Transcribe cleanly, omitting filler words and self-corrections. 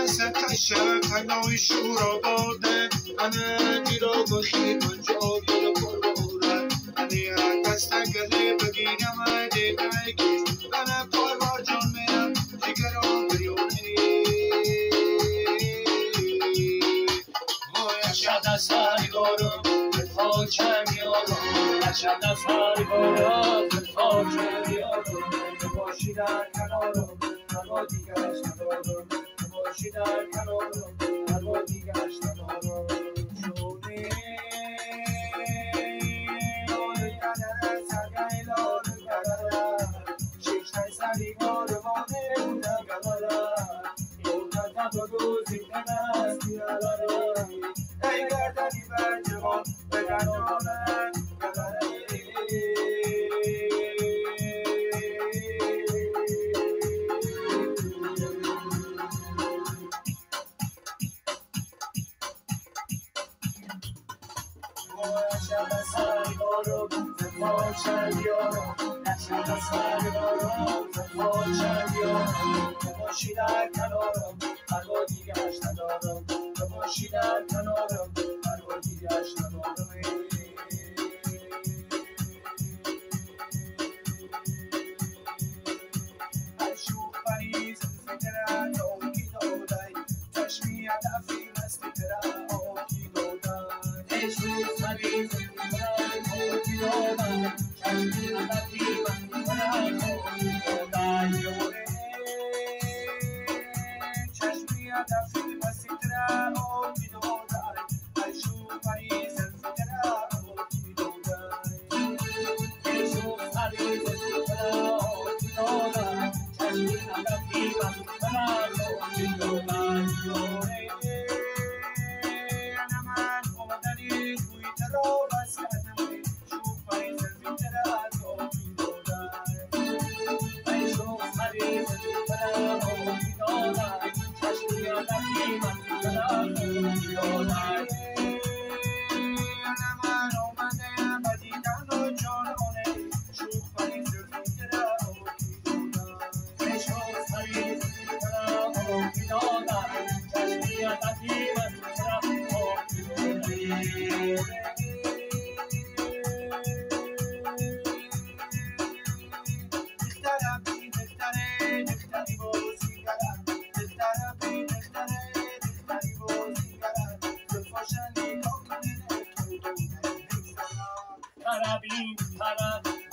وسط شب تنهای شور آباده انا دیرا بخیر من جاوید پرباره انا دست گله بگیرم دیگه انا پروار جان میرم جگرم بریونه شد سرگارم به خاکم یارم شد سرگارم به خاکم یارم باشی در کنارم هوا دیگرش ندارم باشی در کنارم هوا دیگرش ندارم شونه آره قدر سرگه لار قدر شکشتای سریگار مانه بوده قدر یوتا بگوزی کنست بیادارم ای گردنی بر جوان بگردانم قدره شب سرگارم زفاچم یارم شب سرگارم زفاچم یارم باشی در کنارم هوا دیگرش ندارم باشی در کنارم هوا دیگرش ندارم شوخ پریز فکرت آکی دادای چشمی هدفی مستی ترم آکی دادای شوخ پریز فکرت آکی دادای چشمی هدفی مستی ترم آکی دادای چشمی هدفی مستی ترم آکی دادای شوخ پریز فکرت آکی دادای شوخ پریز فکرت آکی دادای Karabin, karabin,